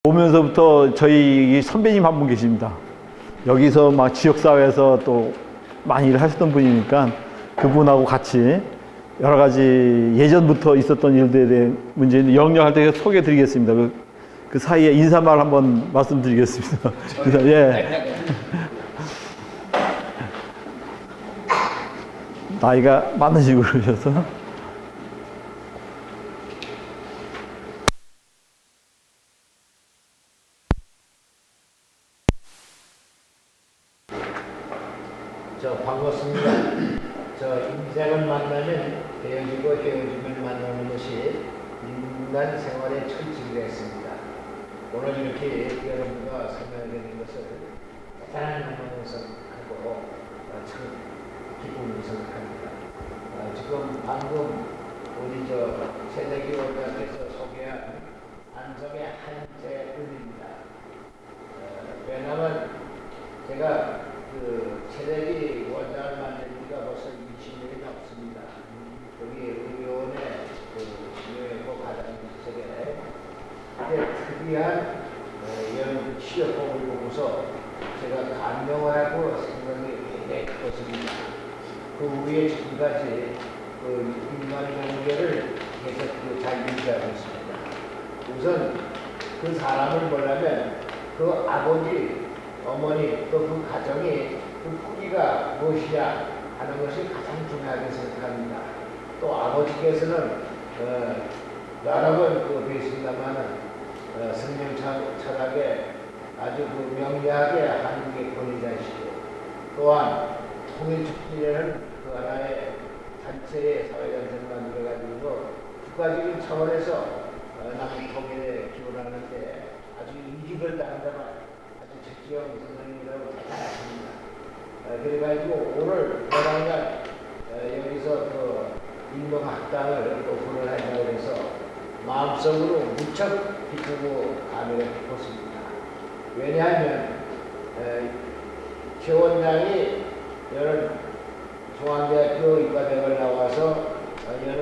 오면서부터 저희 선배님 한 분 계십니다. 여기서 막 지역사회에서 또 많이 일을 하셨던 분이니까 그분하고 같이 여러 가지 예전부터 있었던 일들에 대한 문제인데 영역할 때 소개해 드리겠습니다. 그 사이에 인사말 한번 말씀드리겠습니다. 예. 나이가 많으시고 그러셔서. 반갑습니다. 인생을 만나면 헤어지고 헤어짐을 만나는 것이 인간 생활의 철칙이 됐습니다. 오늘 이렇게 여러분과 설명하게 된 것을 대단한 영광을 생각하고 참 기쁨을 생각합니다. 지금 방금 우리 새내기 원장께서 소개한 안성의 한재은입니다. 왜냐하면 제가 새내기 원장을 만든 지가 벌써 20년이 넘습니다. 여기 의료원의 신용했고 가장 세계 특이한 이런 치료법을 보고서 제가 감명을 하고 생각이 굉장히 컸습니다. 그 위에 지금까지 인간관계를 계속 잘 유지하고 있습니다. 우선 그 사람을 보려면 그 아버지, 어머니 또 그 가정이 그 뿌리가 무엇이냐 하는 것이 가장 중요하게 생각합니다. 또 아버지께서는 여러 번 뵀습니다만 성령 철학에 아주 명료하게 하는 게 권위자이시고 또한 통일축제라는 그 하나의 단체의 사회단체를 만들어가지고 국가적인 차원에서 남북 통일에 기원하는데 아주 임직을 다한다면 직접 선생님이라고 대단하십니다. 그래가지고 오늘 저랑은 여기서 인명학당을 오픈을 한다고 해서 마음속으로 무척 기쁘고 감회가 깊었습니다. 왜냐하면 최 원장이 여러 중앙대학교 의과대학을 나와서 여러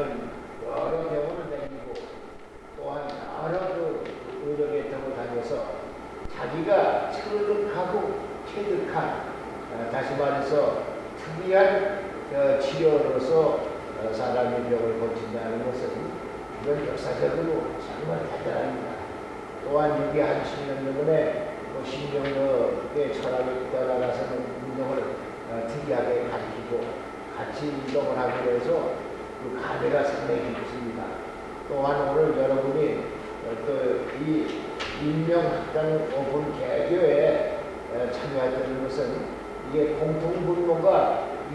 병원을 다니고 또한 여러 의료계통을 다녀서 자기가 체득하고 체득한 다시 말해서 특이한 치료로서 사람의 병을 고친다는 것은 이건 역사적으로 정말 대단합니다. 또한 이게 한 10년 전에 신경학의 철학에 따라가서는 운동을 특이하게 가르치고 같이 운동을 하기로 해서 그 감회가 상당히 깊습니다. 또한 오늘 여러분이 또 이 인명학당 오픈 개교에 참여하는 것은 이게 공통분모가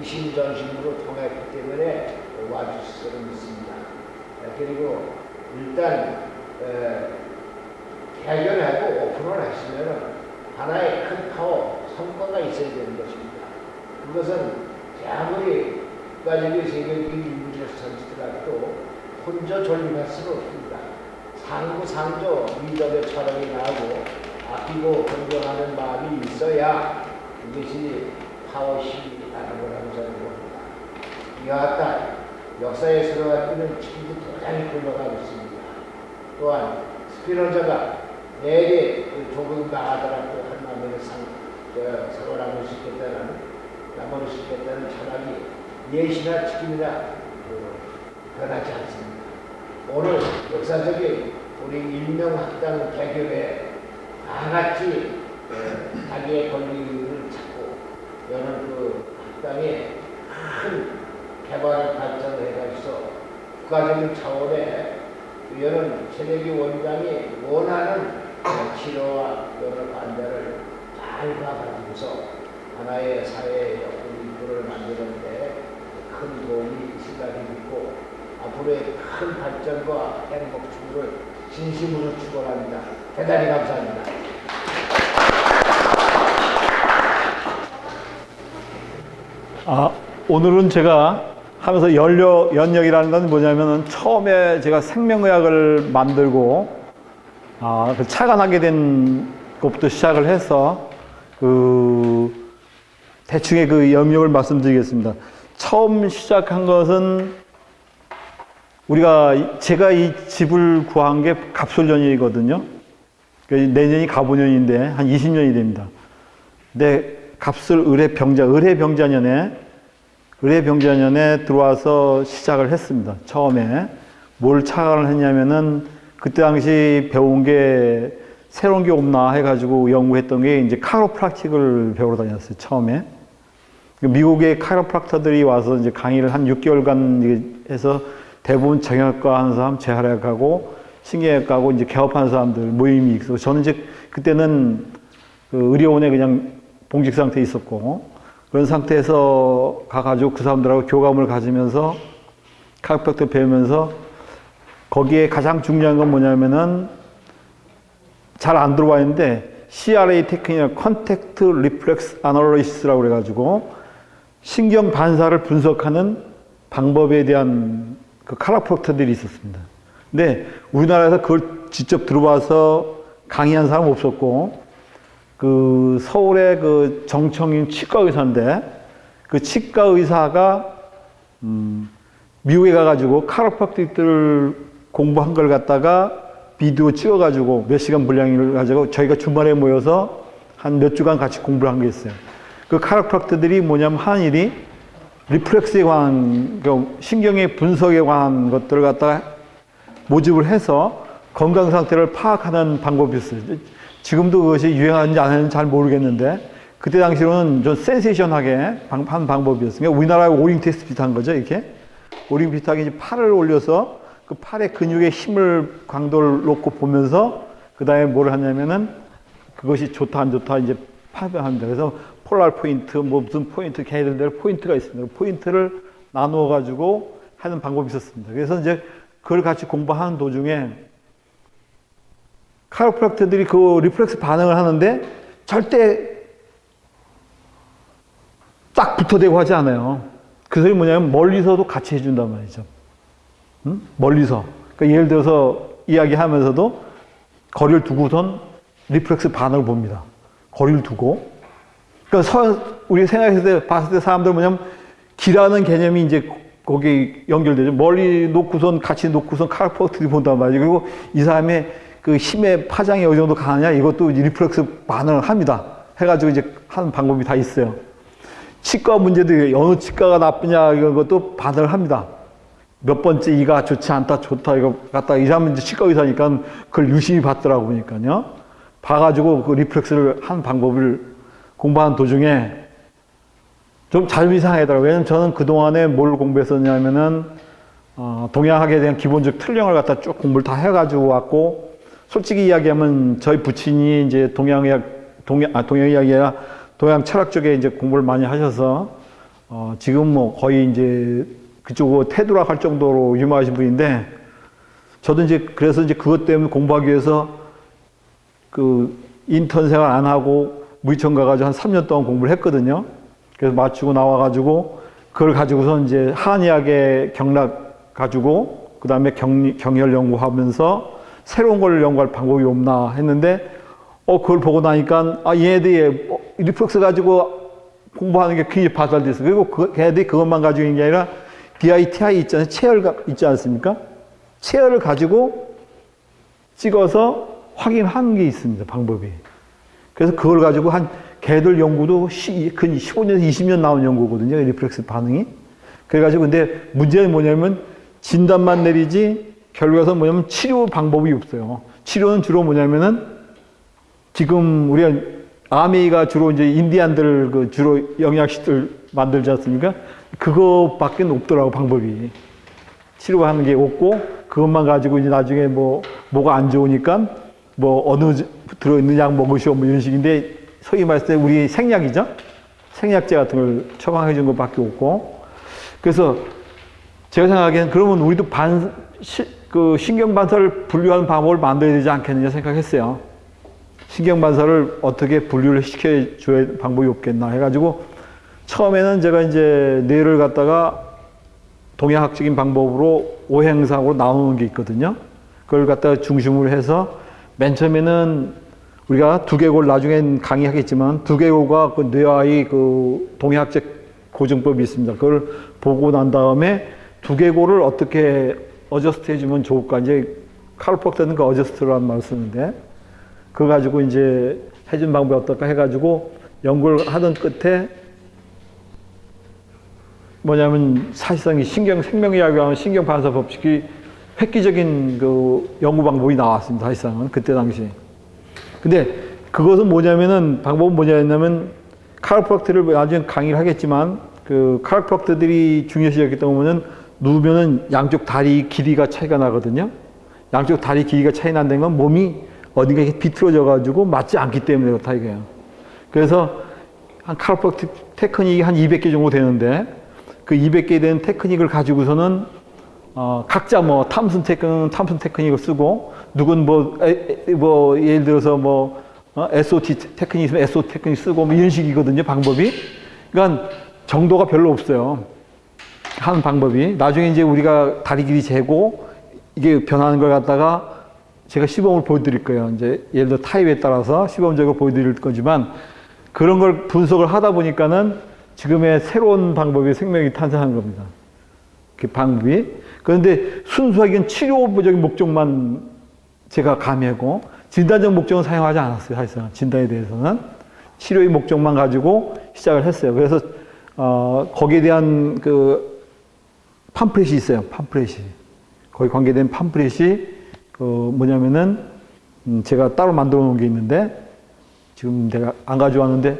이심전심으로 통했기 때문에 와주실 수는 있습니다. 그리고 일단 개교하고 오픈을 하시면 하나의 큰 파워, 성과가 있어야 되는 것입니다. 그것은 아무리 국가적인 세계적인 인물을 선지더라도 혼자 존립할 수는 없습니다. 상부상조 미덕의 철학이 나오고 아끼고 존경하는 마음이 있어야 이것이 파워심이 나는 거라고 저는 봅니다. 이와 같다 역사에 들어가기는 지금도 굉장히 굴러가고 있습니다. 또한 스피노자가 내게 조금 나가더라도 한마음에 사고나물 수 있겠다는 철학이 예시나 지금이나 변하지 않습니다. 오늘 역사적인 우리 인명학당 개교에 다같이 자기의 권리를 찾고 여는 그 학당에 큰 개발을 발전을 해가지고 국가적인 차원에 여는 새내기 원장이 원하는 치료와 여러 관대를 잘 봐가지고서 하나의 사회의 인구를 만드는데 큰 도움이 있으리라 믿고 앞으로의 큰 발전과 행복 추구를 진심으로 축원합니다. 대단히 감사합니다. 오늘은 제가 하면서 연역이라는 건 뭐냐면은 처음에 제가 생명의학을 만들고 그 차가 나게 된 것부터 시작을 해서 대충의 그 영역을 말씀드리겠습니다. 처음 시작한 것은 제가 이 집을 구한 게 갑술년이거든요. 내년이 가보년인데 한 20년이 됩니다. 근데 값을 의뢰병자년에 들어와서 시작을 했습니다. 처음에 뭘 착안을 했냐면은 그때 당시 배운 게 새로운 게 없나 해가지고 연구했던 게 이제 카이로프락틱을 배우러 다녔어요. 처음에 미국의 카이로프락터들이 와서 이제 강의를 한 6개월간 해서 대부분 정형외과 하는 사람, 재활학하고 신경외과하고 이제 개업하는 사람들 모임이 있어서 저는 이제 그때는 그 의료원에 그냥 봉직 상태에 있었고 그런 상태에서 가가지고 그 사람들하고 교감을 가지면서 카이로프락터 배우면서 거기에 가장 중요한 건 뭐냐면은 잘 안 들어와 있는데 CRA 테크닉, 컨택트 리플렉스 아널리시스라고 그래가지고 신경 반사를 분석하는 방법에 대한 그 카이로프락터들이 있었습니다. 근데 우리나라에서 그걸 직접 들어와서 강의한 사람 없었고 그 서울의 그 정청인 치과 의사인데 그 치과 의사가 미국에 가가지고 카이로프락틱들을 공부한 걸 갖다가 비디오 찍어가지고 몇 시간 분량을 가지고 저희가 주말에 모여서 한 몇 주간 같이 공부를 한 게 있어요. 그 카이로프락터들이 뭐냐면 하는 일이 리플렉스에 관한, 신경의 분석에 관한 것들을 갖다가 모집을 해서 건강 상태를 파악하는 방법이 있어요. 지금도 그것이 유행하는지 안 하는지 잘 모르겠는데 그때 당시로는 좀 센세이션하게 한 방법이었어요. 우리나라의 오링 테스트 비슷한 거죠, 이렇게. 오링 비슷하게 이제 팔을 올려서 그 팔의 근육의 힘을 강도를 놓고 보면서 그 다음에 뭘 하냐면은 그것이 좋다 안 좋다 이제 판별합니다. 그래서 폴랄 포인트 뭐 무슨 포인트 걔네들대로 포인트가 있습니다. 포인트를 나누어 가지고 하는 방법이 있었습니다. 그래서 이제 그걸 같이 공부하는 도중에 카이로프락터들이 그 리플렉스 반응을 하는데 절대 딱 붙어대고 하지 않아요. 그 소리 뭐냐면 멀리서도 같이 해준단 말이죠. 멀리서. 그러니까 예를 들어서 이야기하면서도 거리를 두고선 리플렉스 반응을 봅니다. 거리를 두고. 그러니까 우리 생각했을 때, 봤을 때 사람들 뭐냐면 기라는 개념이 이제 거기 연결되죠. 멀리 놓고선, 같이 놓고선 카이로프락터들이 본단 말이죠. 그리고 이 사람의 그 힘의 파장이 어느 정도 가느냐, 이것도 리플렉스 반응을 합니다. 해가지고 이제 하는 방법이 다 있어요. 치과 문제도 어느 치과가 나쁘냐, 이런 것도 반응을 합니다. 몇 번째 이가 좋지 않다, 좋다, 이거 갖다 이 사람은 이제 치과 의사니까 그걸 유심히 봤더라고 보니까요. 봐가지고 그 리플렉스를 하는 방법을 공부하는 도중에 좀 잘 이상하더라고요. 왜냐면 저는 그동안에 뭘 공부했었냐면은, 동양학에 대한 기본적 틀령을 갖다 쭉 공부를 다 해가지고 왔고, 솔직히 이야기하면 저희 부친이 이제 동양의학이 아니라 동양 철학 쪽에 이제 공부를 많이 하셔서, 지금 뭐 거의 이제 그쪽으로 태도락할 정도로 유명하신 분인데, 저도 이제 그래서 이제 그것 때문에 공부하기 위해서 그 인턴 생활 안 하고 무의청 가가지고 한 3년 동안 공부를 했거든요. 그래서 마치고 나와가지고 그걸 가지고서 이제 한의학의 경락 가지고 그 다음에 경혈 연구하면서 새로운 걸 연구할 방법이 없나 했는데, 그걸 보고 나니까 얘네들이 리플렉스 가지고 공부하는 게 굉장히 발달됐어. 그리고 걔네들이 그것만 가지고 있는 게 아니라 DITI 있잖아요. 체열 있지 않습니까? 체열을 가지고 찍어서 확인하는 게 있습니다. 방법이. 그래서 그걸 가지고 걔들 연구도 근 15년, 20년 나온 연구거든요. 리플렉스 반응이. 그래가지고 근데 문제는 뭐냐면 진단만 내리지 결과에서 뭐냐면 치료 방법이 없어요. 치료는 주로 뭐냐면은 지금 우리가 아메이가 주로 이제 인디안들 그 주로 영양식들 만들지 않습니까? 그거밖에 없더라고, 방법이. 치료하는 게 없고, 그것만 가지고 이제 나중에 뭐가 안 좋으니까, 어느 들어있는 약 먹으시오, 이런 식인데, 소위 말할 때 우리 생약이죠? 생약제 같은 걸 처방해 준 것밖에 없고. 그래서 제가 생각하기에는 그러면 우리도 신경반사를 분류하는 방법을 만들어야 되지 않겠느냐 생각했어요. 신경반사를 어떻게 분류를 시켜줘야 방법이 없겠나 해가지고, 처음에는 제가 이제 뇌를 갖다가 동양학적인 방법으로 오행상으로 나누는 게 있거든요. 그걸 갖다가 중심으로 해서 맨 처음에는 우리가 두개골, 나중엔 강의하겠지만 두개골과 그 뇌와의 그 동양학적 고증법이 있습니다. 그걸 보고 난 다음에 두개골을 어떻게 어저스트 해주면 좋을까. 이제 카이로프락터는 그 어저스트라는 말을 쓰는데, 그거 가지고 이제 해준 방법이 어떨까 해가지고 연구를 하던 끝에 뭐냐면 사실상 이 생명의학이라고 하는 신경반사 법칙이 획기적인 그 연구 방법이 나왔습니다. 사실상은 그때 당시. 근데 그것은 뭐냐면은 방법은 뭐냐면 카르프락트를 나중에 강의를 하겠지만 그 카르프락트들이 중요시했던 거는 누우면은 양쪽 다리 길이가 차이가 나거든요. 양쪽 다리 길이가 차이 난다는 건 몸이 어딘가 비틀어져 가지고 맞지 않기 때문에 그렇다 이거예요. 그래서 한 카르프락트 테크닉이 한 200개 정도 되는데 그 200개 되는 테크닉을 가지고서는 각자 뭐 탐슨 테크닉을 쓰고 누군 뭐 예를 들어서 뭐 SOT 테크닉 있으면 SOT 테크닉 쓰고 뭐 이런 식이거든요, 방법이. 그러니까 정도가 별로 없어요. 하는 방법이. 나중에 이제 우리가 다리 길이 재고 이게 변하는 걸 갖다가 제가 시범을 보여드릴 거예요. 이제 예를 들어 타입에 따라서 시범적으로 보여드릴 거지만 그런 걸 분석을 하다 보니까는 지금의 새로운 방법이 생명이 탄생한 겁니다. 그 방법이. 그런데 순수하게 치료적인 목적만 제가 가미하고 진단적 목적은 사용하지 않았어요. 사실상 진단에 대해서는 치료의 목적만 가지고 시작을 했어요. 그래서 거기에 대한 그 팜플렛이 있어요. 팜플렛이. 거기 관계된 팜플렛이 뭐냐면은 제가 따로 만들어 놓은 게 있는데 지금 내가 안 가져왔는데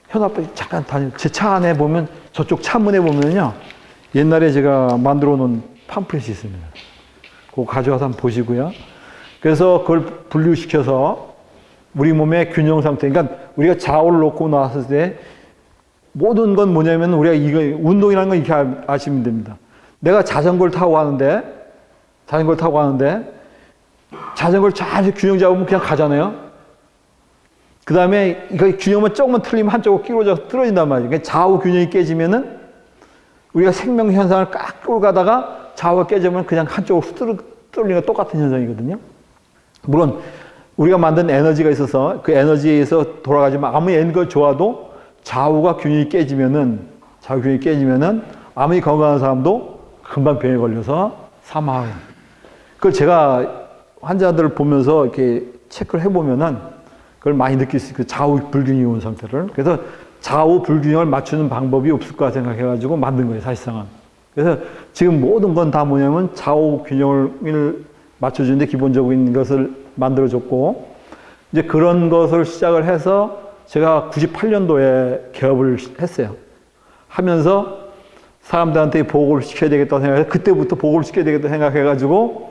현아빠 잠깐 제 차 안에 보면 저쪽 차문에 보면요 옛날에 제가 만들어 놓은 팜플렛이 있습니다. 그거 가져와서 한번 보시고요. 그래서 그걸 분류시켜서 우리 몸의 균형 상태, 그러니까 우리가 좌우를 놓고 나왔을 때 모든 건 뭐냐면 우리가 이거 운동이라는 건 이렇게 아시면 됩니다. 내가 자전거를 타고 가는데 자전거를 잘 균형 잡으면 그냥 가잖아요. 그 다음에 이거 균형만 조금만 틀리면 한쪽으로 끼워져서 떨어진단 말이에요. 그러니까 좌우 균형이 깨지면은 우리가 생명 현상을 꽉 끌고 가다가 좌우가 깨지면 그냥 한쪽으로 떨어지는 거 똑같은 현상이거든요. 물론 우리가 만든 에너지가 있어서 그 에너지에서 돌아가지만 아무리 에너지가 좋아도 좌우 균형이 깨지면은 아무리 건강한 사람도 금방 병에 걸려서 사망해요. 그걸 제가 환자들을 보면서 이렇게 체크를 해보면은 그걸 많이 느낄 수 있어요. 그 좌우 불균형이 온 상태를. 그래서 좌우 불균형을 맞추는 방법이 없을까 생각해가지고 만든 거예요, 사실상은. 그래서 지금 모든 건 다 뭐냐면 좌우 균형을 맞춰주는데 기본적인 것을 만들어줬고, 이제 그런 것을 시작을 해서 제가 98년도에 개업을 했어요. 하면서 사람들한테 보고를 시켜야 되겠다고 생각해서 그때부터 보고를 시켜야 되겠다고 생각해가지고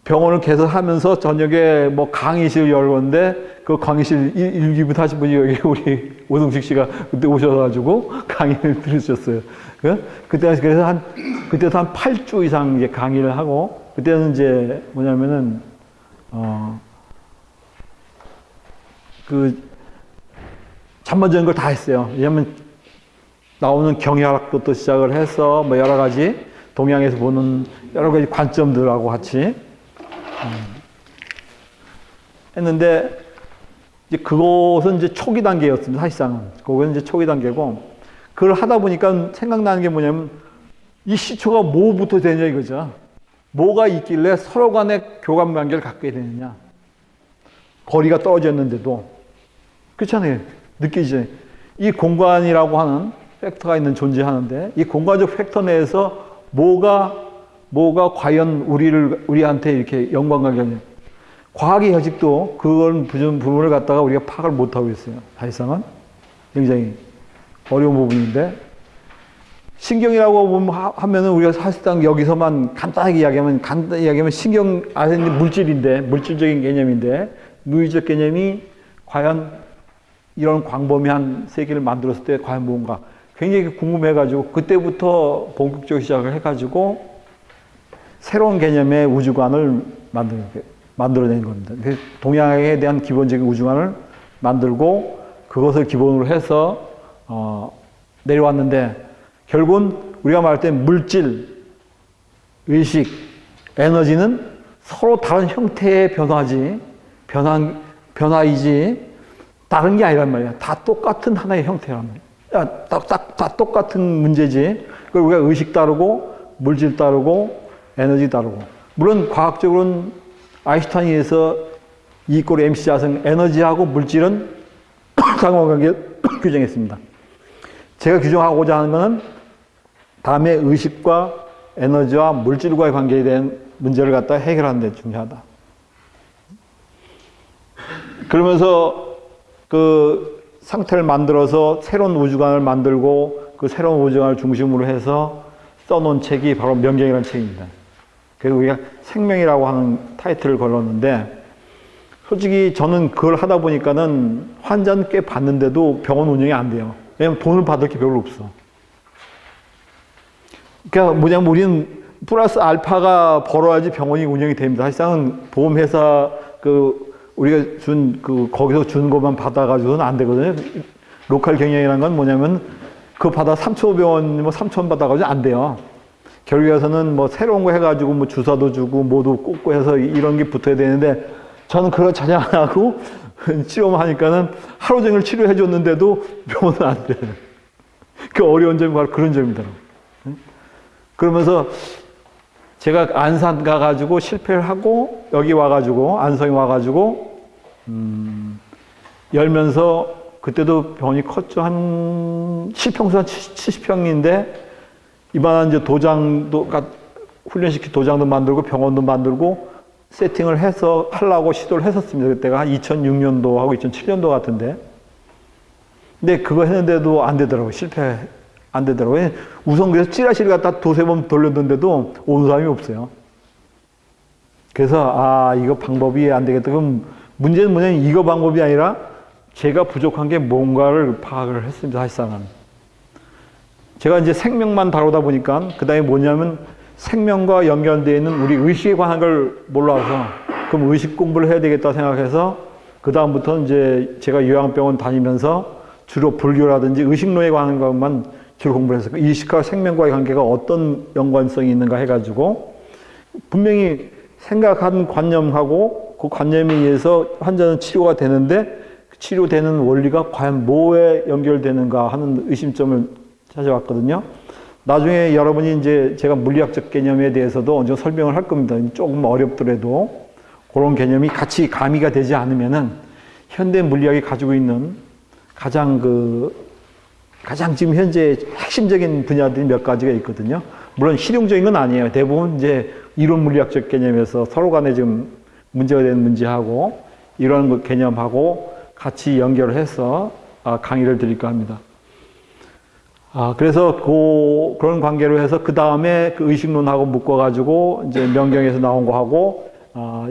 병원을 계속 하면서 저녁에 뭐 강의실 열었는데 그 강의실 일기부터 하신 분이 여기 우리 오동식 씨가 그때 오셔가지고 강의를 들으셨어요. 그때 그래서 그때도 한 8주 이상 이제 강의를 하고 그때는 이제 뭐냐면은 그 전반적인 걸 다 했어요. 왜냐면 나오는 경영학부터 시작을 해서 뭐 여러 가지 동양에서 보는 여러 가지 관점들하고 같이 했는데 이제 그것은 이제 초기 단계였습니다. 사실상은 그건 이제 초기 단계고 그걸 하다 보니까 생각나는 게 뭐냐면 이 시초가 뭐부터 되냐 이거죠. 뭐가 있길래 서로 간의 교감 관계를 갖게 되느냐. 거리가 떨어졌는데도 그렇잖아요. 느끼지. 이 공간이라고 하는 팩터가 있는 존재하는데 이 공간적 팩터 내에서 뭐가 과연 우리한테 이렇게 연관관계냐. 과학이 아직도 그런 부분을 갖다가 우리가 파악을 못하고 있어요. 사실상은 굉장히 어려운 부분인데 신경이라고 하면은 우리가 사실상 여기서만 간단하게 이야기하면 신경 안에 있는 물질인데 물질적인 개념인데 물리적 개념이 과연 이런 광범위한 세계를 만들었을 때 과연 뭔가 굉장히 궁금해가지고 그때부터 본격적으로 시작을 해가지고 새로운 개념의 우주관을 만들어낸 겁니다. 동양에 대한 기본적인 우주관을 만들고 그것을 기본으로 해서 내려왔는데 결국은 우리가 말할 때 물질, 의식, 에너지는 서로 다른 형태의 변화이지 다른 게 아니란 말이야. 다 똑같은 하나의 형태란 말이야. 다 똑같은 문제지. 그리고 우리가 의식 다르고 물질 다르고 에너지 다르고 물론 과학적으로는 아인슈타인에서 E = mc 자승 에너지하고 물질은 상호관계를 규정했습니다. 제가 규정하고자 하는 것은 다음에 의식과 에너지와 물질과의 관계에 대한 문제를 갖다 해결하는 데 중요하다. 그러면서 그 상태를 만들어서 새로운 우주관을 만들고 그 새로운 우주관을 중심으로 해서 써놓은 책이 바로 명경이라는 책입니다. 그래서 우리가 생명이라고 하는 타이틀을 걸었는데, 솔직히 저는 그걸 하다 보니까는 환자는 꽤 받는데도 병원 운영이 안 돼요. 왜냐면 돈을 받을 게 별로 없어. 그러니까 뭐냐면 우리는 플러스 알파가 벌어야지 병원이 운영이 됩니다. 사실상은 보험회사 우리가 거기서 준 것만 받아가지고는 안 되거든요. 로컬 경영이라는 건 뭐냐면 그거 받아 3,500원, 3,000원 받아가지고 안 돼요. 결국에서는 뭐 새로운 거 해가지고 뭐 주사도 주고 뭐도 꽂고 해서 이런 게 붙어야 되는데, 저는 그걸 전혀 안 하고 치료만 하니까는 하루 종일 치료해 줬는데도 병원은 안 돼. 그 어려운 점이 바로 그런 점이더라고요. 그러면서 제가 안산 가가지고 실패를 하고 여기 와가지고 안성에 와가지고 열면서 그때도 병원이 컸죠. 한 실평수 한 70평인데 이만한 이제 도장도 훈련시킨 도장도 만들고 병원도 만들고 세팅을 해서 하려고 시도를 했었습니다. 그때가 한 2006년도하고 2007년도 같은데. 근데 그거 했는데도 안 되더라고요. 실패 안 되더라고요. 우선 그래서 찌라시를 갖다 두세 번 돌렸는데도 온 사람이 없어요. 그래서 이거 방법이 안 되겠다. 그럼 문제는 뭐냐면 이거 방법이 아니라 제가 부족한 게 뭔가를 파악을 했습니다. 사실상은. 제가 이제 생명만 다루다 보니까 그 다음에 뭐냐면 생명과 연결되어 있는 우리 의식에 관한 걸 몰라서 그럼 의식 공부를 해야 되겠다 생각해서 그 다음부터 이제 제가 요양병원 다니면서 주로 불교라든지 의식론에 관한 것만 주로 공부를 했어요. 의식과 생명과의 관계가 어떤 연관성이 있는가 해가지고 분명히 생각한 관념하고 그 관념에 의해서 환자는 치료가 되는데 치료되는 원리가 과연 뭐에 연결되는가 하는 의심점을 찾아왔거든요. 나중에 여러분이 이제 제가 물리학적 개념에 대해서도 언제 설명을 할 겁니다. 조금 어렵더라도 그런 개념이 같이 가미가 되지 않으면은 현대 물리학이 가지고 있는 가장 지금 현재 핵심적인 분야들이 몇 가지가 있거든요. 물론 실용적인 건 아니에요. 대부분 이제 이론 물리학적 개념에서 서로 간에 지금 문제가 되는 문제하고 이런 개념하고 같이 연결을 해서 강의를 드릴까 합니다. 그래서 그런 관계로 해서 그 다음에 그 의식론하고 묶어가지고 이제 명경에서 나온 거하고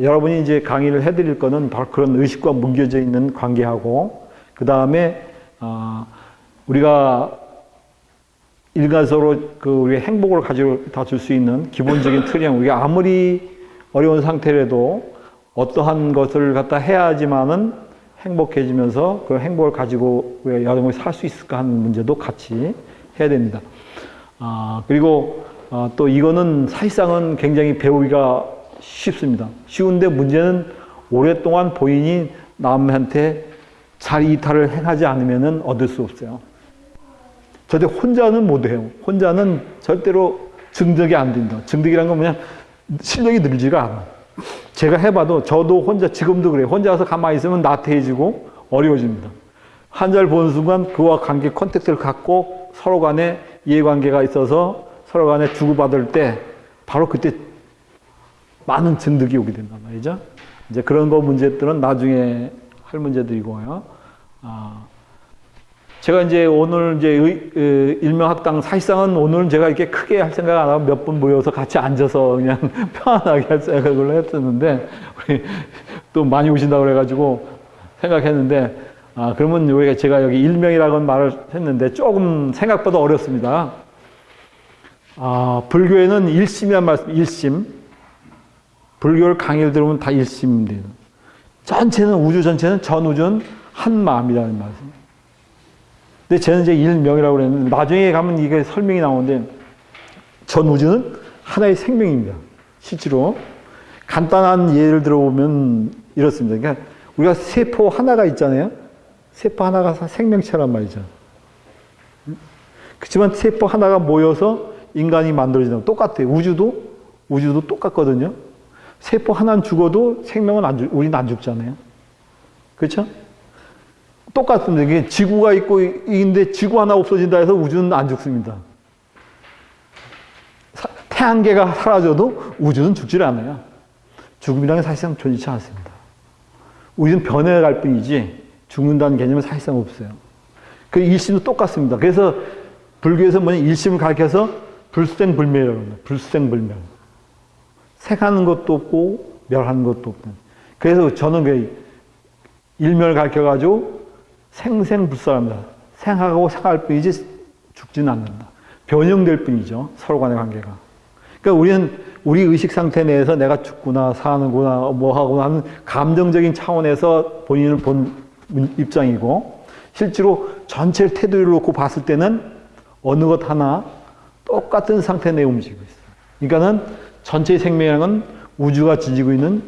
여러분이 이제 강의를 해드릴 거는 바로 그런 의식과 묶여져 있는 관계하고 그 다음에 우리가 일가적으로 우리의 행복을 가져다 줄 수 있는 기본적인 틀이랑 우리가 아무리 어려운 상태라도 어떠한 것을 갖다 해야지만은 행복해지면서 그 행복을 가지고 우리가 여러분이 살 수 있을까 하는 문제도 같이 해야 됩니다. 그리고 또 이거는 사실상은 굉장히 배우기가 쉽습니다. 쉬운데 문제는 오랫동안 본인이 남한테 잘 이탈을 행하지 않으면 얻을 수 없어요. 절대 혼자는 못 해요. 혼자는 절대로 증득이 안 된다. 증득이란 건 뭐냐? 실력이 늘지가 않아. 제가 해봐도 저도 혼자 지금도 그래요. 혼자서 가만히 있으면 나태해지고 어려워집니다. 환자를 보는 순간 그와 관계 컨택트를 갖고 서로 간에 이해관계가 있어서 서로 간에 주고받을 때 바로 그때 많은 증득이 오게 된단 말이죠. 이제 그런 거 문제들은 나중에 할 문제들이고요. 제가 이제 오늘 이제 일명학당 사실상은 오늘은 제가 이렇게 크게 할 생각 안 하고 몇 분 모여서 같이 앉아서 그냥 편안하게 할 생각을 했었는데 우리 또 많이 오신다고 그래가지고 생각했는데 그러면 우리가 제가 여기 일명이라고 말을 했는데 조금 생각보다 어렵습니다. 불교에는 일심이란 말씀, 일심. 불교를 강의를 들으면 다 일심입니다. 전체는 우주 전체는 전우주는 한 마음이라는 말씀. 근데 쟤는 이제 일명이라고 그랬는데 나중에 가면 이게 설명이 나오는데 전우주는 하나의 생명입니다. 실제로 간단한 예를 들어보면 이렇습니다. 그러니까 우리가 세포 하나가 있잖아요. 세포 하나가 생명체란 말이죠. 그렇지만 세포 하나가 모여서 인간이 만들어진다고 똑같아요. 우주도 똑같거든요. 세포 하나는 죽어도 생명은 우리는 안 죽잖아요. 그렇죠? 똑같습니다. 이게 지구가 있고 있는데 지구 하나 없어진다 해서 우주는 안 죽습니다. 태양계가 사라져도 우주는 죽질 않아요. 죽음이라는 게 사실상 존재치 않습니다. 우주는 변해갈 뿐이지 죽는다는 개념은 사실상 없어요. 그 일심도 똑같습니다. 그래서 불교에서 뭐냐 일심을 가르쳐서 불생불멸이라고 합니다. 불생불멸. 생하는 것도 없고 멸하는 것도 없다. 그래서 저는 그 일멸을 가르쳐가지고 생생불사합니다. 생하고 생할 뿐이지 죽지는 않는다. 변형될 뿐이죠. 서로 간의 관계가. 그러니까 우리는 우리 의식 상태 내에서 내가 죽구나, 사는구나, 뭐 하구나 하는 감정적인 차원에서 본인을 본 입장이고, 실제로 전체를 테두리로 놓고 봤을 때는 어느 것 하나 똑같은 상태 내에 움직이고 있어요. 그러니까는 전체의 생명이라는 건 우주가 지니고 있는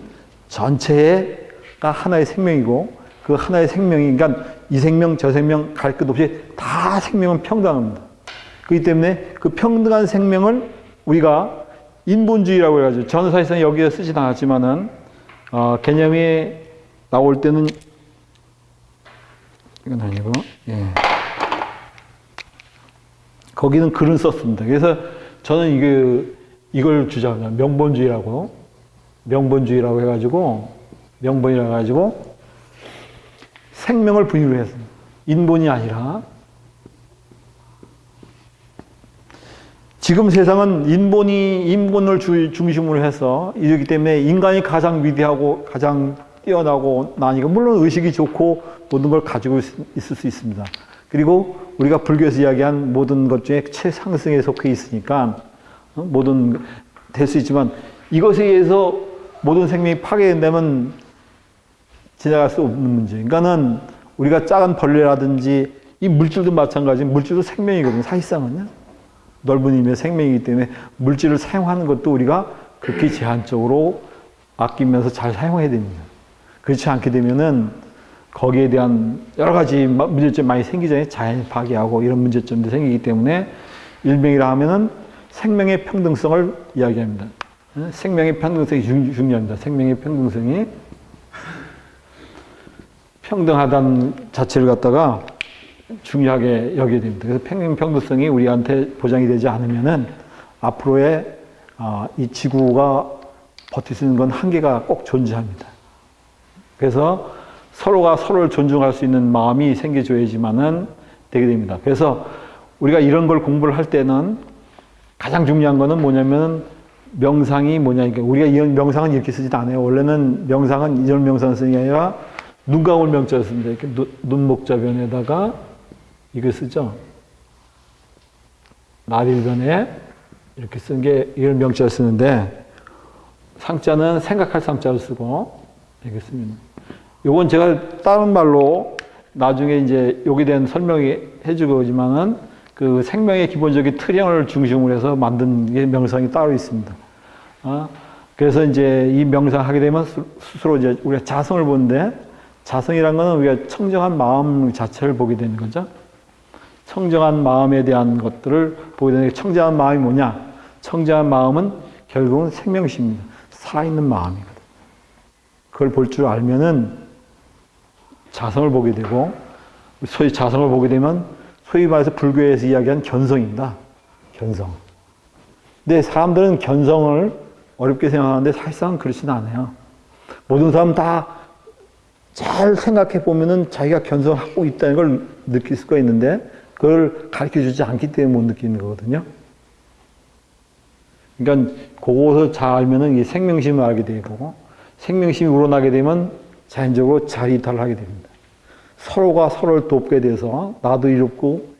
전체가 하나의 생명이고, 그 하나의 생명이, 그러니까 이 생명, 저 생명, 갈 것 없이 다 생명은 평등합니다. 그렇기 때문에 그 평등한 생명을 우리가 인본주의라고 해가지고, 저는 사실상 여기에 쓰진 않았지만은, 개념이 나올 때는, 이건 아니고, 예. 거기는 글은 썼습니다. 그래서 저는 이걸 주장합니다. 명본주의라고 해가지고, 명본이라고 해가지고, 생명을 분유로 했습니다. 인본이 아니라, 지금 세상은 인본을 중심으로 해서 이러기 때문에 인간이 가장 위대하고 가장 뛰어나고 나니까 물론 의식이 좋고 모든 걸 가지고 있을 수 있습니다. 그리고 우리가 불교에서 이야기한 모든 것 중에 최상승에 속해 있으니까 모든 될 수 있지만 이것에 의해서 모든 생명이 파괴된다면 지나갈 수 없는 문제. 그러니까는 우리가 작은 벌레라든지 이 물질도 마찬가지. 물질도 생명이거든요. 사실상은요. 넓은 의미의 생명이기 때문에 물질을 사용하는 것도 우리가 그렇게 제한적으로 아끼면서 잘 사용해야 됩니다. 그렇지 않게 되면은 거기에 대한 여러 가지 문제점이 많이 생기잖아요. 자연이 파괴하고 이런 문제점도 생기기 때문에 일명이라 하면은 생명의 평등성을 이야기합니다. 생명의 평등성이 중요합니다. 생명의 평등성이 평등하다는 자체를 갖다가 중요하게 여겨야 됩니다. 그래서 평등성이 우리한테 보장이 되지 않으면은 앞으로의 이 지구가 버틸 수 있는 건 한계가 꼭 존재합니다. 그래서 서로가 서로를 존중할 수 있는 마음이 생겨줘야지만은 되게 됩니다. 그래서 우리가 이런 걸 공부를 할 때는 가장 중요한 거는 뭐냐면 명상이 뭐냐니까 우리가 이 명상은 이렇게 쓰지도 않아요. 원래는 명상은 이런 명상 쓰는 게 아니라 눈 감을 명자를 씁니다. 이렇게 눈목자변에다가 이거 쓰죠. 날일변에 이렇게 쓰는 게 이런 명자를 쓰는데 상자는 생각할 상자를 쓰고 이렇게 씁니다. 요건 제가 다른 말로 나중에 이제 여기에 대한 설명이 해주고지만은 그 생명의 기본적인 틀형을 중심으로 해서 만든 게 명상이 따로 있습니다. 그래서 이제 이 명상하게 되면 스스로 이제 우리가 자성을 보는데 자성이란 거는 우리가 청정한 마음 자체를 보게 되는 거죠. 청정한 마음에 대한 것들을 보게 되는 게 청정한 마음이 뭐냐? 청정한 마음은 결국은 생명심입니다. 살아있는 마음이거든. 그걸 볼 줄 알면은 자성을 보게 되고, 소위 자성을 보게 되면 소위 말해서 불교에서 이야기한 견성입니다. 견성. 근데 사람들은 견성을 어렵게 생각하는데 사실상 그렇지는 않아요. 모든 사람 다 잘 생각해 보면은 자기가 견성하고 있다는 걸 느낄 수가 있는데 그걸 가르쳐 주지 않기 때문에 못 느끼는 거거든요. 그러니까 그것을 잘 알면은 이 생명심을 알게 되고 생명심이 우러나게 되면 자연적으로 자리이탈을 하게 됩니다. 서로가 서로를 돕게 돼서 나도 이롭고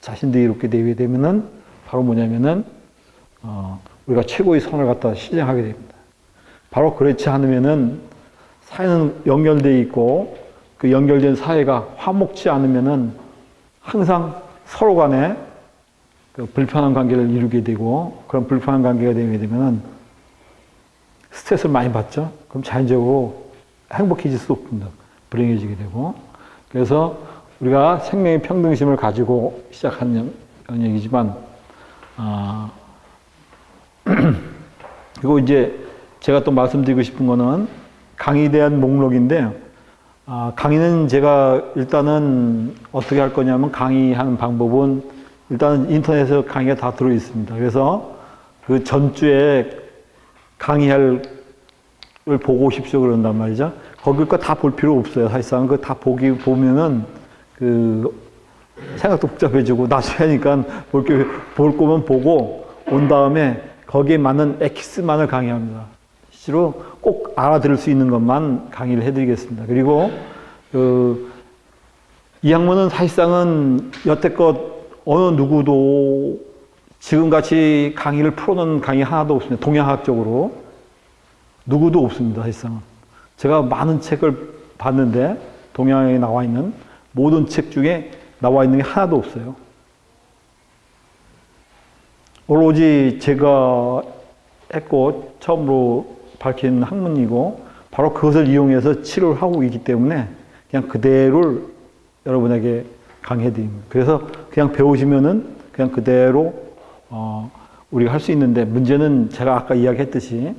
자신도 이롭게 되게 되면은 바로 뭐냐면은 우리가 최고의 선을 갖다 실행하게 됩니다. 바로 그렇지 않으면은 사회는 연결되어 있고 그 연결된 사회가 화목치 않으면은 항상 서로 간에 그 불편한 관계를 이루게 되고 그런 불편한 관계가 되게 되면은 스트레스를 많이 받죠. 그럼 자연적으로 행복해질 수 없습니다. 불행해지게 되고. 그래서 우리가 생명의 평등심을 가지고 시작한 얘기지만, 그리고 이제 제가 또 말씀드리고 싶은 거는 강의에 대한 목록인데, 강의는 제가 일단은 어떻게 할 거냐면 강의하는 방법은 일단 인터넷에 강의가 다 들어 있습니다. 그래서 그 전주에 강의할 을 보고 오십시오 그런단 말이죠. 거기 거 다 볼 필요 없어요. 사실상 그 다 보면은 그 생각도 복잡해지고 나중에 하니까 볼 거면 보고 온 다음에 거기에 맞는 엑기스만을 강의합니다. 실제로 꼭 알아들을 수 있는 것만 강의를 해드리겠습니다. 그리고 이 학문은 사실상은 여태껏 어느 누구도 지금같이 강의를 풀어놓은 강의 하나도 없습니다. 동양학적으로. 누구도 없습니다, 사실상은. 제가 많은 책을 봤는데, 동양에 나와 있는 모든 책 중에 나와 있는 게 하나도 없어요. 오로지 제가 했고, 처음으로 밝힌 학문이고, 바로 그것을 이용해서 치료를 하고 있기 때문에, 그냥 그대로를 여러분에게 강의해드립니다. 그래서 그냥 배우시면은, 그냥 그대로, 우리가 할 수 있는데, 문제는 제가 아까 이야기했듯이,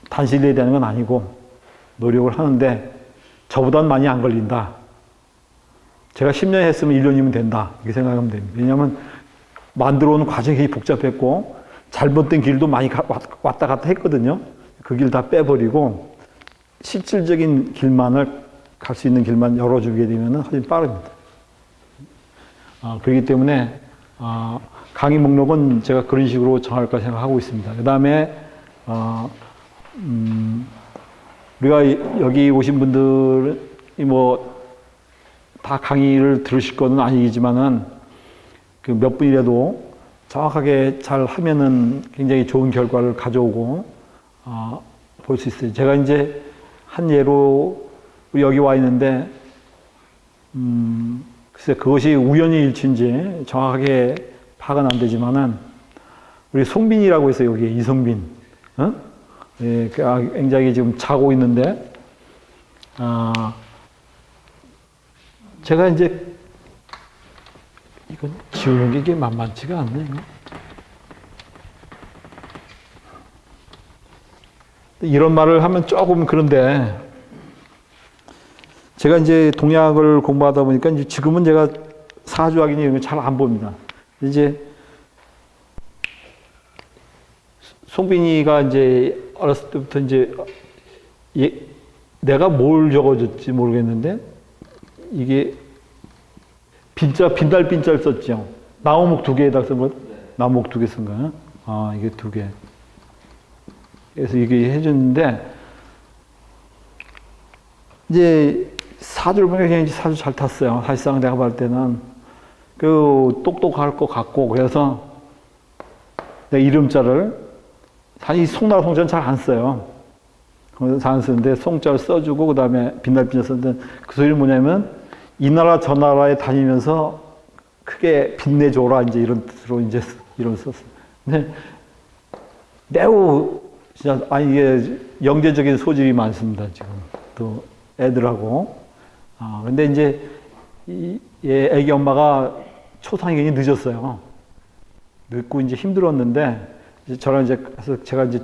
단신해야 되는 건 아니고 노력을 하는데 저보다는 많이 안 걸린다. 제가 10년 했으면 1년이면 된다. 이렇게 생각하면 됩니다. 왜냐하면 만들어 오는 과정이 굉장히 복잡했고 잘못된 길도 많이 왔다 갔다 했거든요. 그 길 다 빼버리고 실질적인 길만을 갈 수 있는 길만 열어주게 되면 훨씬 빠릅니다. 그렇기 때문에 강의 목록은 제가 그런 식으로 정할까 생각하고 있습니다. 그 다음에 우리가 여기 오신 분들이 다 강의를 들으실 건 아니지만은 그 몇 분이라도 정확하게 잘 하면은 굉장히 좋은 결과를 가져오고 볼 수 있어요. 제가 이제 한 예로 여기 와 있는데 글쎄 그것이 우연히 일치인지 정확하게 파악은 안 되지만은 우리 송빈이라고 있어요. 여기 이송빈. 예, 굉장히 지금 자고 있는데, 제가 이제, 이건 지우는 게 이게 만만치가 않네, 이거. 이런 말을 하면 조금 그런데, 제가 이제 동양학을 공부하다 보니까 이제 지금은 제가 사주학이니 이런 거 잘 안 봅니다. 이제, 송빈이가 이제 어렸을 때부터 이제 내가 뭘 적어줬지 모르겠는데 이게 빈달 빈자를 썼죠. 나무목 2개에다 쓴 거, 나무목 2개 쓴 거야. 이게 2개. 그래서 이게 해줬는데 이제 사주를 보니까 그냥 사주 잘 탔어요. 사실상 내가 봤을 때는 그 똑똑할 것 같고 그래서 내 이름자를 사실 송나라 송자는 잘 안 써요. 잘 안 쓰는데 송자를 써주고 그 다음에 빛날 빛날 썼는데 그 소리는 뭐냐면 이 나라 저 나라에 다니면서 크게 빛내줘라 이제 이런 뜻으로 이제 이런 썼어요. 근데 매우 진짜 이게 영재적인 소질이 많습니다 지금 또 애들하고. 근데 이제 애기 엄마가 초상이 굉장히 늦었어요. 늦고 이제 힘들었는데. 저랑 이제 가서 제가 이제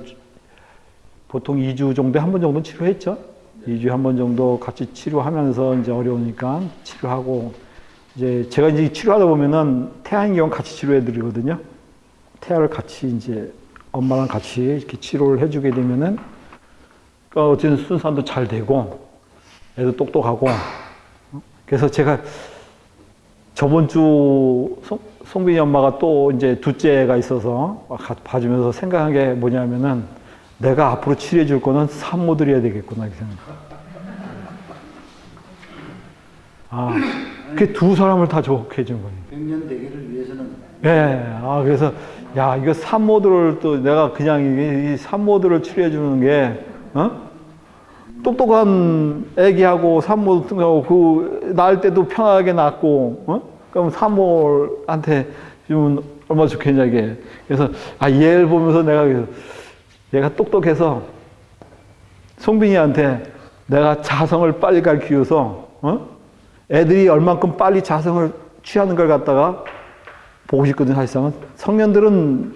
보통 2주 정도에 한 번 정도 치료했죠. 2주에 한 번 정도 같이 치료하면서 이제 어려우니까 치료하고 이제 제가 이제 치료하다 보면은 태아인 경우 같이 치료해 드리거든요. 태아를 같이 이제 엄마랑 같이 이렇게 치료를 해주게 되면은 어쨌든 순산도 잘 되고 애도 똑똑하고 그래서 제가 저번 주 송빈이 엄마가 또 이제 둘째가 있어서 봐주면서 생각한 게 뭐냐면은 내가 앞으로 치료해 줄 거는 산모들이 해야 되겠구나, 이렇게 생각. 그게 두 사람을 다 좋게 해준 거예요. 백년대계를 위해서는. 예, 그래서, 야, 이거 산모들을 또 내가 그냥 이 산모들을 치료해 주는 게, 똑똑한 애기하고 산모도 등하고 그 낳을 때도 편하게 낳고, 그럼 산모한테 주면 얼마나 좋겠냐, 이게. 그래서, 얘를 보면서 얘가 똑똑해서 송빈이한테 내가 자성을 빨리 가르치어서, 애들이 얼만큼 빨리 자성을 취하는 걸 갖다가 보고 싶거든요, 사실상은. 성년들은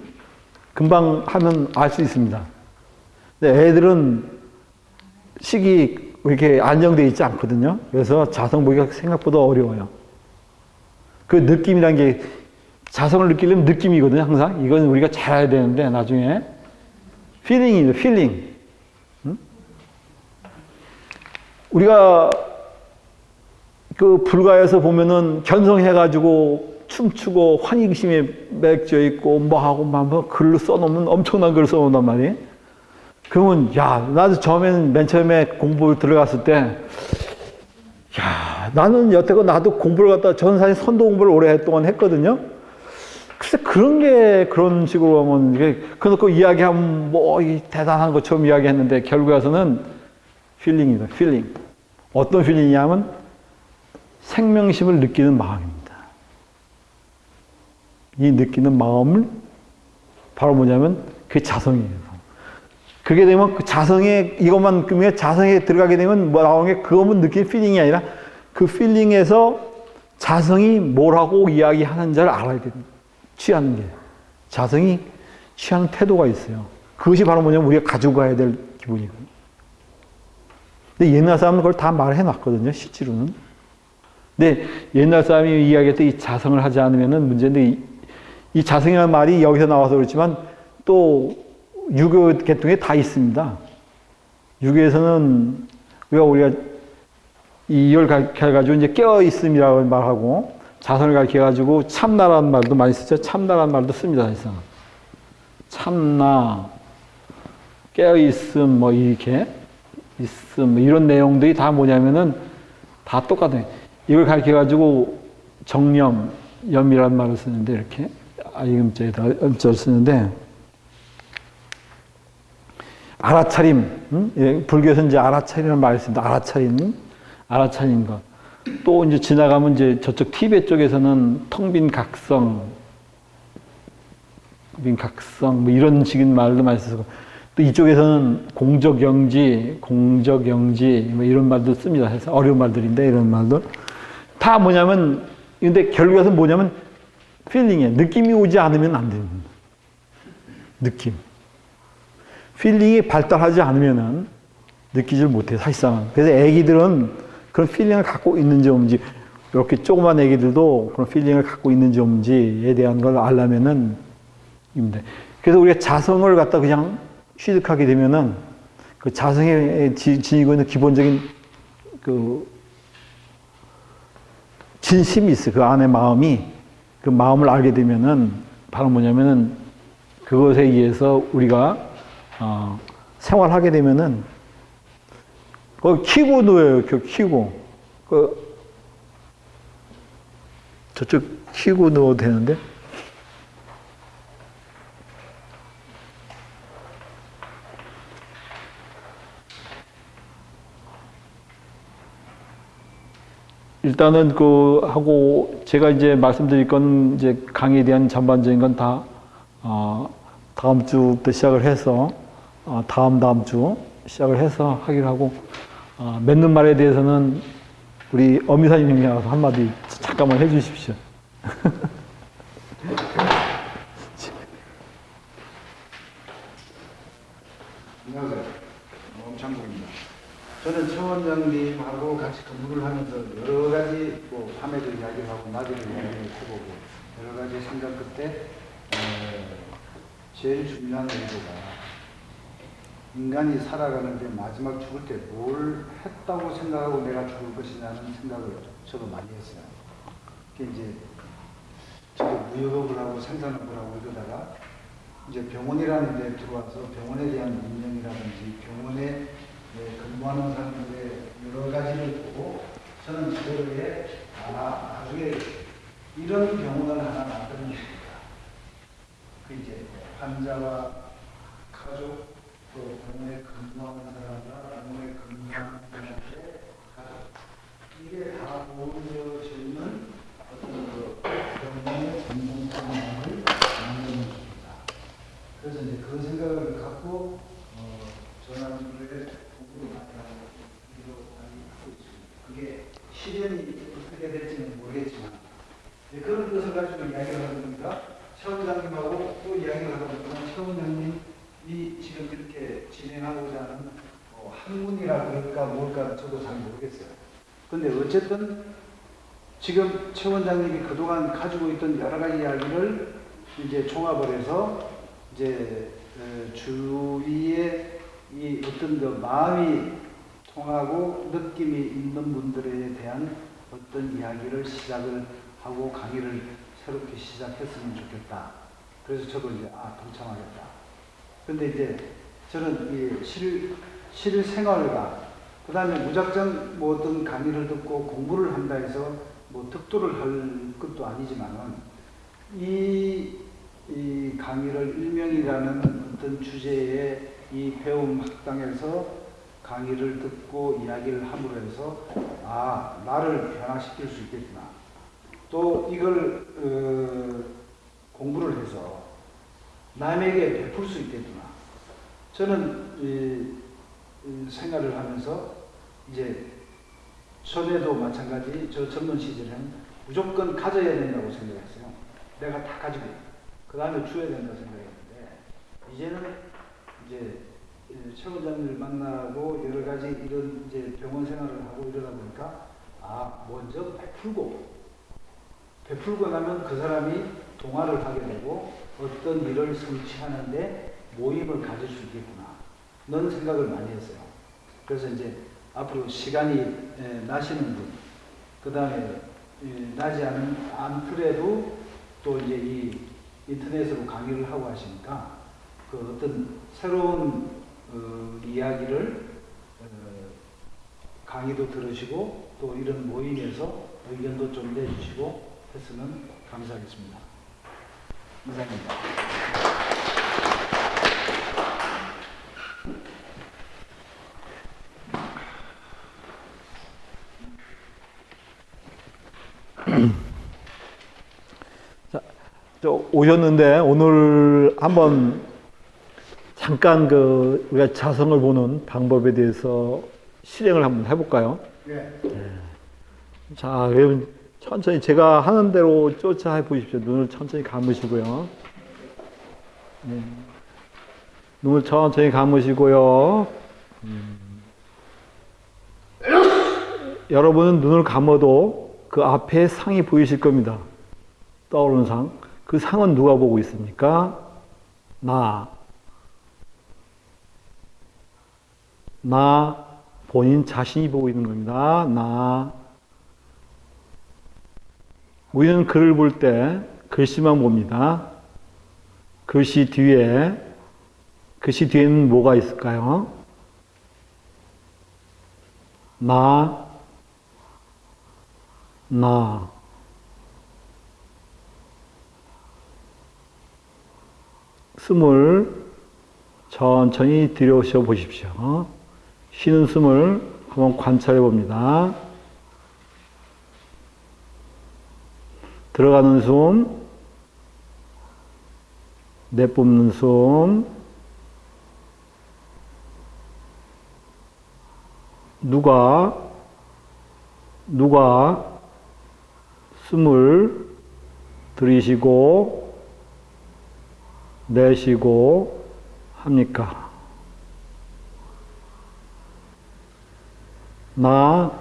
금방 하면 알 수 있습니다. 근데 애들은 시기 이렇게 안정되어 있지 않거든요. 그래서 자성 보기가 생각보다 어려워요. 그 느낌이란 게 자성을 느끼려면 느낌이거든요, 항상. 이건 우리가 잘 알아야 되는데, 나중에. 필링이죠, 필링. 응? 우리가 그 불가에서 보면은 견성해가지고 춤추고 환희심에 맥져 있고 뭐하고 막 글을 써놓으면 엄청난 글을 써놓는단 말이에요. 그러면, 야, 나도 처음에는 맨 처음에 공부 들어갔을 때, 야, 나는 여태껏 나도 공부를 갖다 전산에 선도 공부를 오랫동안 했거든요. 글쎄 그런 식으로 하면 이게 그놓고 이야기하면 뭐 대단한 것처럼 이야기했는데 결국에 와서는 필링이다. 필링. 어떤 필링이냐면 생명심을 느끼는 마음입니다. 이 느끼는 마음을 바로 뭐냐면 그게 자성이에요. 그게 되면 그 자성에 이것만 끄면 자성에 들어가게 되면 뭐 나오는 게 그것만 느끼는 필링이 아니라 그 필링에서 자성이 뭐라고 이야기하는지를 알아야 됩니다. 취하는 게. 자성이 취하는 태도가 있어요. 그것이 바로 뭐냐면 우리가 가지고 가야 될 기분이거든요. 근데 옛날 사람은 그걸 다 말해 놨거든요, 실제로는. 근데 옛날 사람이 이야기했던 이 자성을 하지 않으면 문제인데 이 자성이라는 말이 여기서 나와서 그렇지만 또 유교 계통에 다 있습니다. 유교에서는 우리가 이걸 가르쳐가지고 이제 깨어있음이라고 말하고 자성을 가르쳐가지고 참나라는 말도 많이 쓰죠. 참나라는 말도 씁니다. 사실상. 참나, 깨어있음, 뭐 이렇게 있음, 이런 내용들이 다 뭐냐면은 다 똑같아요. 이걸 가르쳐가지고 정념, 염이라는 말을 쓰는데 이렇게 아이음자에다 음자를 쓰는데 알아차림, 예, 불교에서 이제 알아차림이라는 말을 쓰는데 알아차린 것. 또 이제 지나가면 이제 저쪽 티베트 쪽에서는 텅빈각성, 빈각성, 뭐 이런 식인 말도 많이 쓰고, 또 이쪽에서는 공적영지, 뭐 이런 말도 씁니다. 그래서 어려운 말들인데, 이런 말들. 다 뭐냐면, 근데 결국에서 뭐냐면, 필링이에요. 느낌이 오지 않으면 안 됩니다. 느낌. 필링이 발달하지 않으면은 느끼질 못해요, 사실상은. 그래서 애기들은 그런 필링을 갖고 있는지 없는지, 이렇게 조그만 애기들도 그런 필링을 갖고 있는지 없는지에 대한 걸 알려면은, 입니다. 그래서 우리가 자성을 갖다 그냥 취득하게 되면은, 그 자성에 지니고 있는 기본적인 그 진심이 있어요. 그 안에 마음이, 그 마음을 알게 되면은, 바로 뭐냐면은, 그것에 의해서 우리가, 생활하게 되면은, 그 키고 누워요. 키고. 저쪽 키고 누워도 되는데. 일단은 하고 제가 이제 말씀드릴 건 이제 강의에 대한 전반적인 건 다 다음 주부터 시작을 해서 다음 주 시작을 해서 하기로 하고 맺는 말에 대해서는 우리 어미사님이 와서 한마디 잠깐만 해주십시오. 안녕하세요. 엄창국입니다. 저는 최 원장님하고 같이 근무를 하면서 여러 가지 밤에도 이야기를 하고 낮에도 이야기를 해보고 여러 가지 생각 끝에 제일 중요한 의도가 인간이 살아가는데 마지막 죽을 때 뭘 했다고 생각하고 내가 죽을 것이냐는 생각을 저도 많이 했어요. 그게 이제 저도 무역업을 하고 생산업을 하고 이러다가 이제 병원이라는 데 들어와서 병원에 대한 운영이라든지 병원에 근무하는 사람들의 여러 가지를 보고 저는 저에 나중에 이런 병원을 하나 만드는 게 있다. 그 이제 환자와 가족 또 병원에 근무하는 사람과 병원에 근무하는 사람들의 가족 이게 다 어우러져 있는 어떤 그 병원의 공동체를 만드는 것입니다. 그래서 이제 그 생각을 갖고 전환주에 공부를 많이 하고 있습니다. 그게 실현이 어떻게 될지는 모르겠지만 그런 것을 가지고 이야기를 하다 보니까 최 원장님하고 또 이야기를 하다 보니까 최 원장님이 지금 이렇게 진행하고자 하는 학문이라 그럴까 뭘까 저도 잘 모르겠어요. 근데 어쨌든 지금 최 원장님이 그동안 가지고 있던 여러 가지 이야기를 이제 종합을 해서 이제 주위에 이 어떤 그 마음이 통하고 느낌이 있는 분들에 대한 어떤 이야기를 시작을 하고 강의를 새롭게 시작했으면 좋겠다. 그래서 저도 이제 동참하겠다. 근데 이제 저는 이 실생활과 그 다음에 무작정 뭐 어떤 강의를 듣고 공부를 한다 해서 뭐 득도를 할 것도 아니지만은 이 강의를 일명이라는 어떤 주제의 이 배움 학당에서 강의를 듣고 이야기를 함으로 해서 나를 변화시킬 수 있겠구나. 또 이걸 공부를 해서 남에게 베풀 수 있겠구나. 저는 생활을 하면서 이제 전에도 마찬가지 저 젊은 시절에는 무조건 가져야 된다고 생각했어요. 내가 다 가지고 그 다음에 줘야 된다고 생각했는데 이제는 이제 최 원장님을 만나고 여러 가지 이런 이제 병원 생활을 하고 이러다 보니까 먼저 베풀고 나면 그 사람이 동화를 하게 되고 어떤 일을 성취하는데 모임을 가질 수 있겠구나. 는 생각을 많이 했어요. 그래서 이제 앞으로 시간이 나시는 분, 그 다음에 나지 않더라도 또 이제 이 인터넷으로 강의를 하고 하시니까 그 어떤 새로운 이야기를 강의도 들으시고 또 이런 모임에서 의견도 좀 내주시고 했으면 감사하겠습니다. 이상입니다. 오셨는데 오늘 한번 잠깐 우리가 자성을 보는 방법에 대해서 실행을 한번 해볼까요? 네. 자, 그럼 천천히 제가 하는 대로 쫓아 해보십시오. 눈을 천천히 감으시고요. 네. 눈을 천천히 감으시고요. 여러분은 눈을 감아도 그 앞에 상이 보이실 겁니다. 떠오르는 상. 그 상은 누가 보고 있습니까? 나 본인 자신이 보고 있는 겁니다. 우리는 글을 볼 때 글씨만 봅니다. 글씨 뒤에는 뭐가 있을까요? 나. 숨을 천천히 들여쉬어 보십시오. 쉬는 숨을 한번 관찰해 봅니다. 들어가는 숨, 내뿜는 숨, 누가 숨을 들이쉬고 내쉬고 합니까? 나.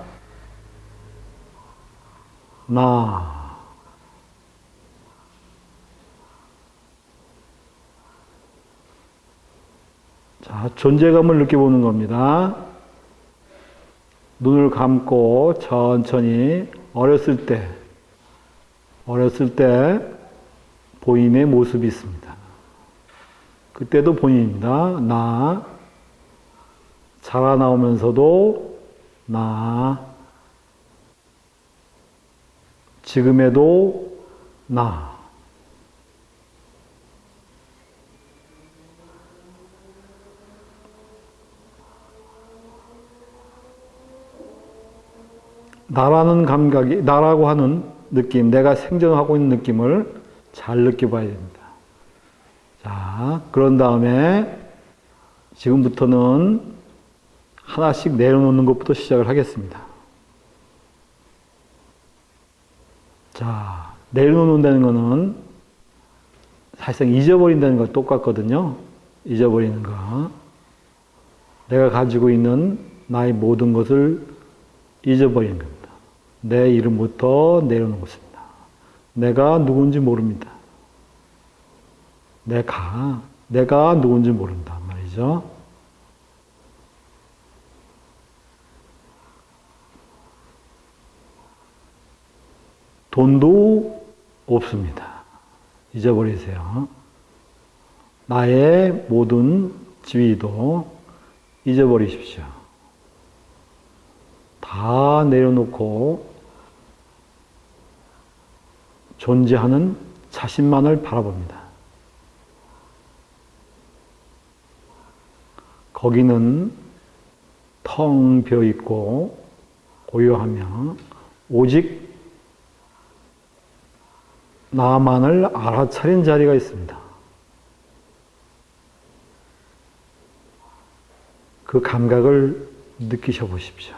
자, 존재감을 느껴보는 겁니다. 눈을 감고 천천히 어렸을 때 본인의 모습이 있습니다. 그때도 본인입니다. 나. 자라 나오면서도 나. 지금에도 나. 나라는 감각이, 나라고 하는 느낌, 내가 생존하고 있는 느낌을 잘 느껴봐야 됩니다. 자, 그런 다음에 지금부터는 하나씩 내려놓는 것부터 시작을 하겠습니다. 자, 내려놓는다는 거는 사실상 잊어버린다는 거 똑같거든요. 잊어버리는 거. 내가 가지고 있는 나의 모든 것을 잊어버리는 겁니다. 내 이름부터 내려놓습니다. 내가 누군지 모릅니다. 내가 누군지 모른다 말이죠. 돈도 없습니다. 잊어버리세요. 나의 모든 지위도 잊어버리십시오. 다 내려놓고 존재하는 자신만을 바라봅니다. 거기는 텅 비어 있고 고요하며 오직 나만을 알아차린 자리가 있습니다. 그 감각을 느끼셔 보십시오.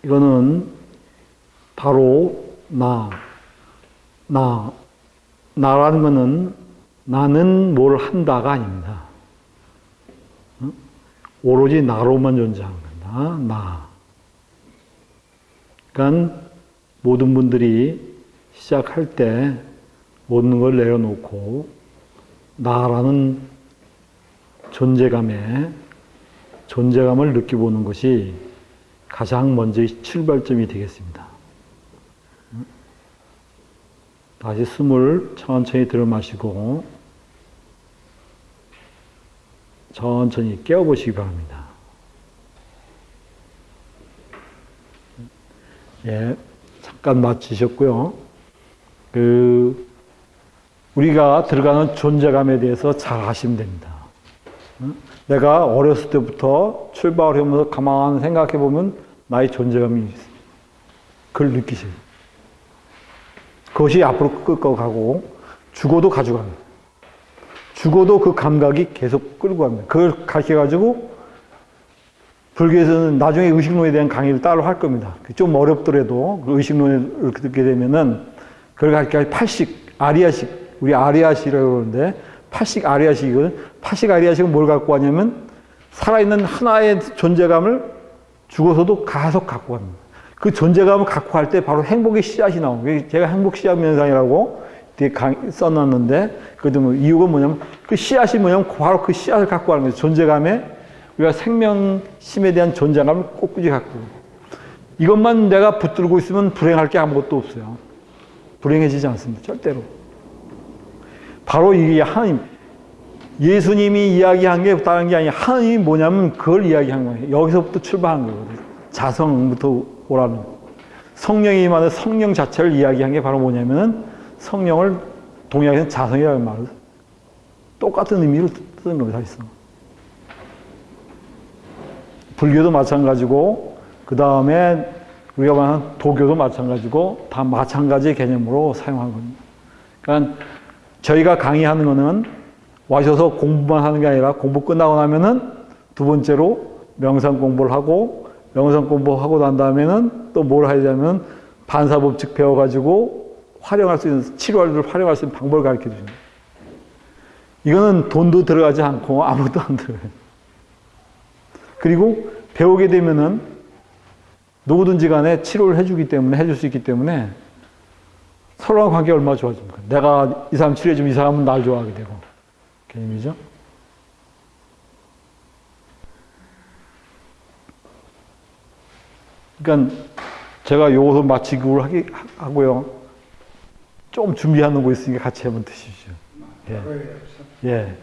이거는 바로 나라는 거는 나는 뭘 한다가 아닙니다. 오로지 나로만 존재하는 겁니다. 나. 그러니까 모든 분들이 시작할 때 모든 걸 내려놓고 나라는 존재감을 느껴보는 것이 가장 먼저의 출발점이 되겠습니다. 다시 숨을 천천히 들어마시고 천천히 깨워보시기 바랍니다. 예, 잠깐 마치셨고요. 우리가 들어가는 존재감에 대해서 잘 아시면 됩니다. 내가 어렸을 때부터 출발을 하면서 가만히 생각해 보면 나의 존재감이 있습니다. 그걸 느끼세요. 그것이 앞으로 끌고 가고 죽어도 가져갑니다. 죽어도 그 감각이 계속 끌고 갑니다. 그걸 가르쳐가지고 불교에서는 나중에 의식론에 대한 강의를 따로 할 겁니다. 좀 어렵더라도 의식론을 듣게 되면은 그걸 가르쳐 팔식, 아리아식, 우리 아리아식이라고 그러는데 팔식 아리아식은 뭘 갖고 왔냐면 살아있는 하나의 존재감을 죽어서도 계속 갖고 갑니다. 그 존재감을 갖고 갈 때 바로 행복의 씨앗이 나오고, 제가 행복 씨앗 명상이라고 써놨는데, 그 이유가 뭐냐면, 그 씨앗이 뭐냐면, 바로 그 씨앗을 갖고 가는 거예요. 존재감에, 우리가 생명심에 대한 존재감을 꼿꼿이 갖고. 이것만 내가 붙들고 있으면 불행할 게 아무것도 없어요. 불행해지지 않습니다. 절대로. 바로 이게 하나님, 예수님이 이야기한 게 다른 게 아니라 하나님이 뭐냐면 그걸 이야기한 거예요. 여기서부터 출발한 거거든요. 자성부터 오라는 거. 성령이 임하는 성령 자체를 이야기한 게 바로 뭐냐면은 성령을 동양에서는 자성이라는 말을 똑같은 의미를 쓰는 겁니다. 사실상. 불교도 마찬가지고 그 다음에 우리가 말하는 도교도 마찬가지고 다 마찬가지의 개념으로 사용한 겁니다. 그러니까 저희가 강의하는 거는 와셔서 공부만 하는 게 아니라 공부 끝나고 나면은 두 번째로 명상 공부를 하고 명상 공부하고 난 다음에는 또 뭘 하냐면 반사법칙 배워가지고 활용할 수 있는 치료를 활용할 수 있는 방법을 가르쳐 주십니다. 이거는 돈도 들어가지 않고 아무것도 안 들어가요. 그리고 배우게 되면은 누구든지 간에 치료를 해주기 때문에 해줄 수 있기 때문에 서로랑 관계가 얼마나 좋아집니까? 내가 이 사람 치료해주면 이 사람은 날 좋아하게 되고 개념이죠. 그러니까 제가 요것을 마치고 하고요. 좀 준비하는 거 있으니까 같이 한번 드십시오. 예. 예.